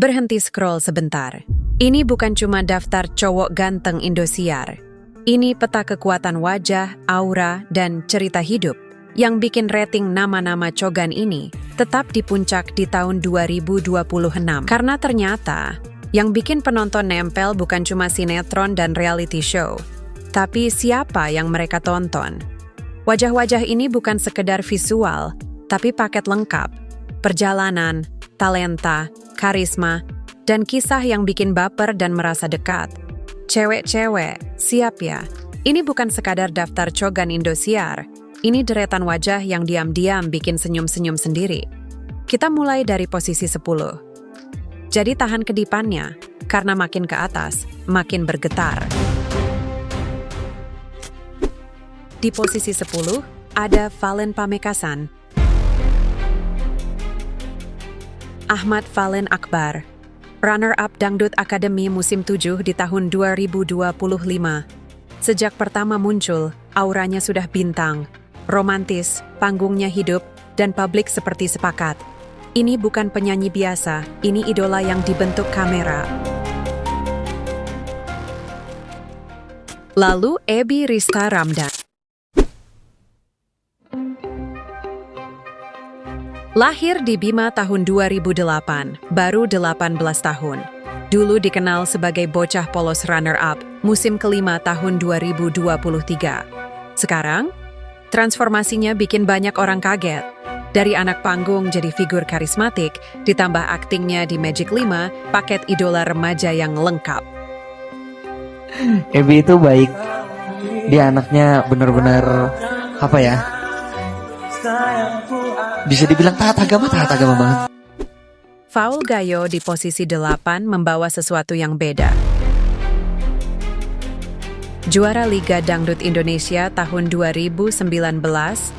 Berhenti scroll sebentar. Ini bukan cuma daftar cowok ganteng Indosiar. Ini peta kekuatan wajah, aura, dan cerita hidup yang bikin rating nama-nama cogan ini tetap di puncak di tahun 2026. Karena ternyata yang bikin penonton nempel bukan cuma sinetron dan reality show, tapi siapa yang mereka tonton. Wajah-wajah ini bukan sekedar visual, tapi paket lengkap. Perjalanan, talenta, karisma, dan kisah yang bikin baper dan merasa dekat. Cewek-cewek, siap ya? Ini bukan sekadar daftar cogan Indosiar. Ini deretan wajah yang diam-diam bikin senyum-senyum sendiri. Kita mulai dari posisi 10. Jadi tahan kedipannya, karena makin ke atas, makin bergetar. Di posisi 10, ada Valen Pamekasan. Ahmad Valen Akbar, runner-up Dangdut Academy musim 7 di tahun 2025. Sejak pertama muncul, auranya sudah bintang, romantis, panggungnya hidup, dan publik seperti sepakat. Ini bukan penyanyi biasa, ini idola yang dibentuk kamera. Lalu Ebi Rizka Ramdan. Lahir di Bima tahun 2008, baru 18 tahun. Dulu dikenal sebagai bocah polos runner-up musim kelima tahun 2023. Sekarang, transformasinya bikin banyak orang kaget. Dari anak panggung jadi figur karismatik, ditambah aktingnya di Magic 5, paket idola remaja yang lengkap. Ebi itu baik. Dia anaknya benar-benar apa ya? Bisa dibilang taat agama banget. Faul Gayo di posisi 8 membawa sesuatu yang beda. Juara Liga Dangdut Indonesia tahun 2019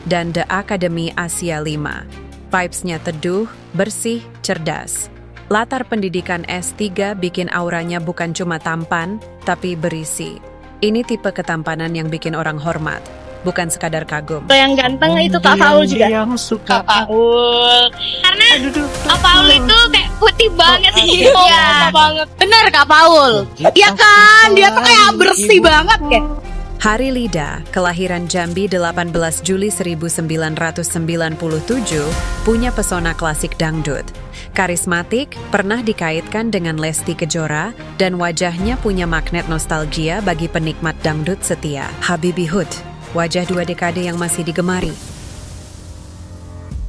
dan The Academy Asia 5. Vibes-nya teduh, bersih, cerdas. Latar pendidikan S3 bikin auranya bukan cuma tampan, tapi berisi. Ini tipe ketampanan yang bikin orang hormat, bukan sekadar kagum. Yang ganteng itu Kak Paul juga. Yang suka Kak Paul. Karena Kak Paul itu kayak putih banget sih. Iya banget. Bener Kak Paul. Iya kan, dia tuh kayak bersih banget kayak. Hari Lida, kelahiran Jambi 18 Juli 1997, punya pesona klasik dangdut. Karismatik, pernah dikaitkan dengan Lesti Kejora, dan wajahnya punya magnet nostalgia bagi penikmat dangdut setia. Habibie Hood, wajah 2 dekade yang masih digemari.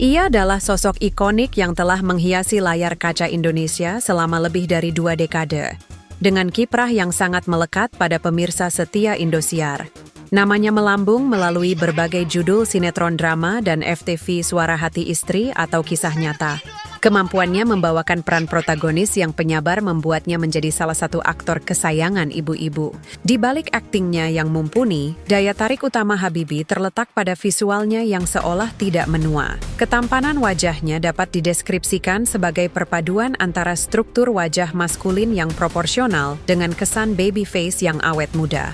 Ia adalah sosok ikonik yang telah menghiasi layar kaca Indonesia selama lebih dari 2 dekade. Dengan kiprah yang sangat melekat pada pemirsa setia Indosiar. Namanya melambung melalui berbagai judul sinetron drama dan FTV Suara Hati Istri atau Kisah Nyata. Kemampuannya membawakan peran protagonis yang penyabar membuatnya menjadi salah satu aktor kesayangan ibu-ibu. Di balik aktingnya yang mumpuni, daya tarik utama Habibie terletak pada visualnya yang seolah tidak menua. Ketampanan wajahnya dapat dideskripsikan sebagai perpaduan antara struktur wajah maskulin yang proporsional dengan kesan baby face yang awet muda.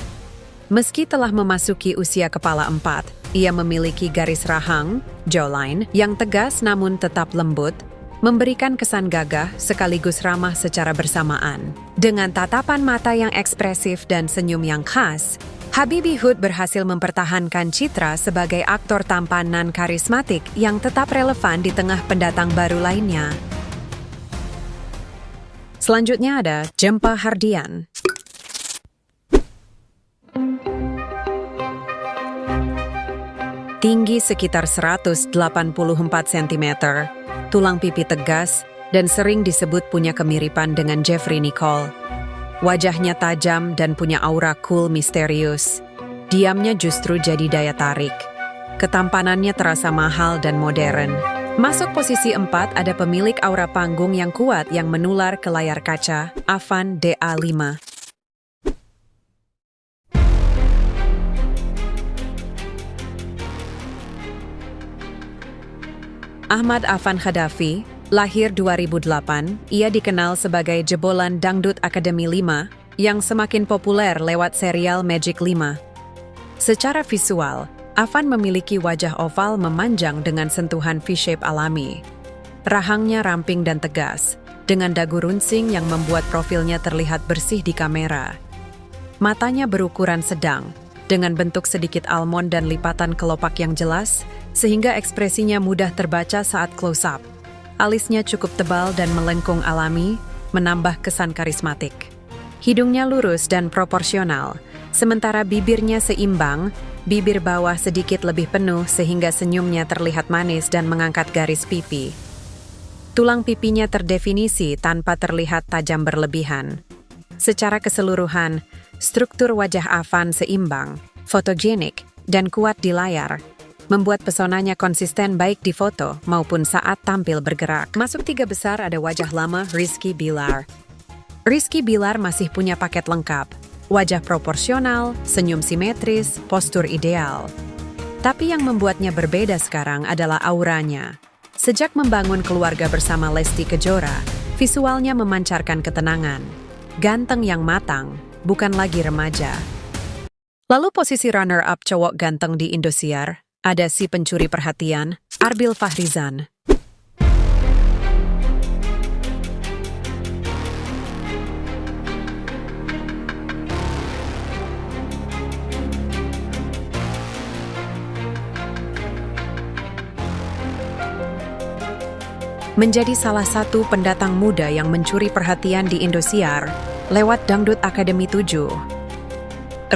Meski telah memasuki usia kepala 4, ia memiliki garis rahang, jawline, yang tegas namun tetap lembut, memberikan kesan gagah sekaligus ramah secara bersamaan. Dengan tatapan mata yang ekspresif dan senyum yang khas, Habibie Hood berhasil mempertahankan citra sebagai aktor tampanan karismatik yang tetap relevan di tengah pendatang baru lainnya. Selanjutnya ada Jempa Hardian. Tinggi sekitar 184 cm, tulang pipi tegas, dan sering disebut punya kemiripan dengan Jeffrey Nicole. Wajahnya tajam dan punya aura cool misterius. Diamnya justru jadi daya tarik. Ketampanannya terasa mahal dan modern. Masuk posisi 4 ada pemilik aura panggung yang kuat yang menular ke layar kaca, Afan DA5. Ahmad Afan Khadafi, lahir 2008, ia dikenal sebagai jebolan Dangdut Academy 5 yang semakin populer lewat serial Magic 5. Secara visual, Afan memiliki wajah oval memanjang dengan sentuhan V-shape alami. Rahangnya ramping dan tegas, dengan dagu runcing yang membuat profilnya terlihat bersih di kamera. Matanya berukuran sedang, dengan bentuk sedikit almond dan lipatan kelopak yang jelas, sehingga ekspresinya mudah terbaca saat close-up. Alisnya cukup tebal dan melengkung alami, menambah kesan karismatik. Hidungnya lurus dan proporsional, sementara bibirnya seimbang, bibir bawah sedikit lebih penuh sehingga senyumnya terlihat manis dan mengangkat garis pipi. Tulang pipinya terdefinisi tanpa terlihat tajam berlebihan. Secara keseluruhan, struktur wajah Avan seimbang, fotogenik, dan kuat di layar, membuat pesonanya konsisten baik di foto maupun saat tampil bergerak. Masuk 3 besar ada wajah lama Rizky Bilar. Rizky Bilar masih punya paket lengkap, wajah proporsional, senyum simetris, postur ideal. Tapi yang membuatnya berbeda sekarang adalah auranya. Sejak membangun keluarga bersama Lesti Kejora, visualnya memancarkan ketenangan. Ganteng yang matang, bukan lagi remaja. Lalu posisi runner-up cowok ganteng di Indosiar, ada si pencuri perhatian, Arbil Fahrizan. Menjadi salah satu pendatang muda yang mencuri perhatian di Indosiar lewat Dangdut Akademi 7.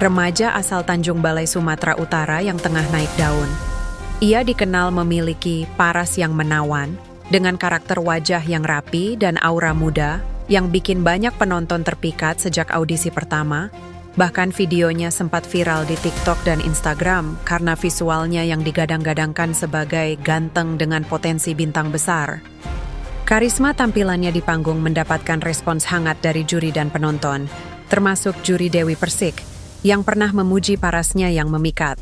Remaja asal Tanjung Balai Sumatera Utara yang tengah naik daun. Ia dikenal memiliki paras yang menawan, dengan karakter wajah yang rapi dan aura muda yang bikin banyak penonton terpikat sejak audisi pertama. Bahkan videonya sempat viral di TikTok dan Instagram karena visualnya yang digadang-gadangkan sebagai ganteng dengan potensi bintang besar. Karisma tampilannya di panggung mendapatkan respons hangat dari juri dan penonton, termasuk juri Dewi Persik, yang pernah memuji parasnya yang memikat,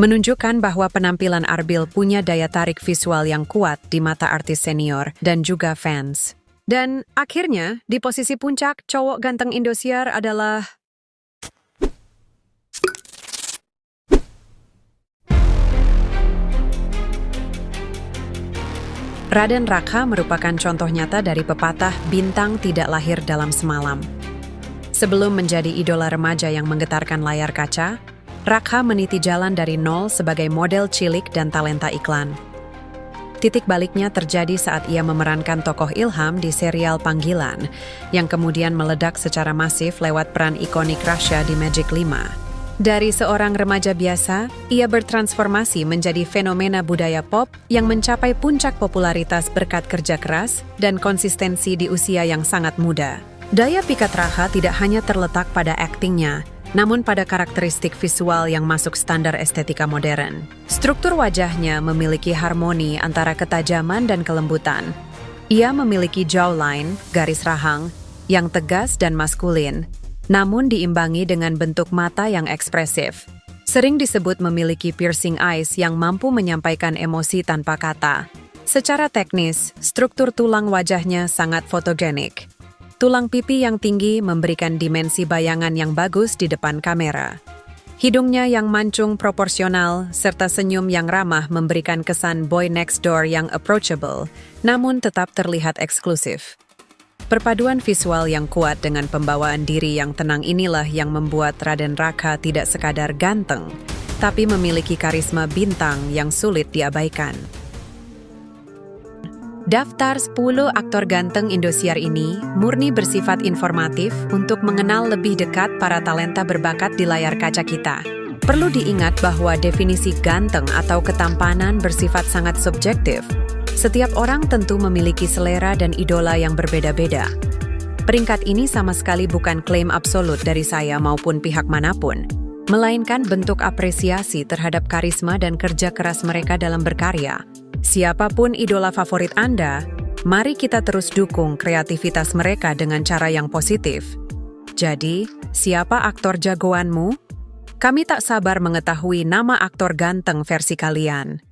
menunjukkan bahwa penampilan Arbil punya daya tarik visual yang kuat di mata artis senior dan juga fans. Dan akhirnya, di posisi puncak, cowok ganteng Indosiar adalah Raden Rakha. Merupakan contoh nyata dari pepatah bintang tidak lahir dalam semalam. Sebelum menjadi idola remaja yang menggetarkan layar kaca, Rakha meniti jalan dari nol sebagai model cilik dan talenta iklan. Titik baliknya terjadi saat ia memerankan tokoh Ilham di serial Panggilan, yang kemudian meledak secara masif lewat peran ikonik Rasya di Magic 5. Dari seorang remaja biasa, ia bertransformasi menjadi fenomena budaya pop yang mencapai puncak popularitas berkat kerja keras dan konsistensi di usia yang sangat muda. Daya pikat Rakha tidak hanya terletak pada aktingnya, namun pada karakteristik visual yang masuk standar estetika modern. Struktur wajahnya memiliki harmoni antara ketajaman dan kelembutan. Ia memiliki jawline, garis rahang, yang tegas dan maskulin, namun diimbangi dengan bentuk mata yang ekspresif. Sering disebut memiliki piercing eyes yang mampu menyampaikan emosi tanpa kata. Secara teknis, struktur tulang wajahnya sangat fotogenik. Tulang pipi yang tinggi memberikan dimensi bayangan yang bagus di depan kamera. Hidungnya yang mancung proporsional, serta senyum yang ramah memberikan kesan boy next door yang approachable, namun tetap terlihat eksklusif. Perpaduan visual yang kuat dengan pembawaan diri yang tenang inilah yang membuat Raden Rakha tidak sekadar ganteng, tapi memiliki karisma bintang yang sulit diabaikan. Daftar 10 aktor ganteng Indosiar ini murni bersifat informatif untuk mengenal lebih dekat para talenta berbakat di layar kaca kita. Perlu diingat bahwa definisi ganteng atau ketampanan bersifat sangat subjektif. Setiap orang tentu memiliki selera dan idola yang berbeda-beda. Peringkat ini sama sekali bukan klaim absolut dari saya maupun pihak manapun, melainkan bentuk apresiasi terhadap karisma dan kerja keras mereka dalam berkarya. Siapapun idola favorit Anda, mari kita terus dukung kreativitas mereka dengan cara yang positif. Jadi, siapa aktor jagoanmu? Kami tak sabar mengetahui nama aktor ganteng versi kalian.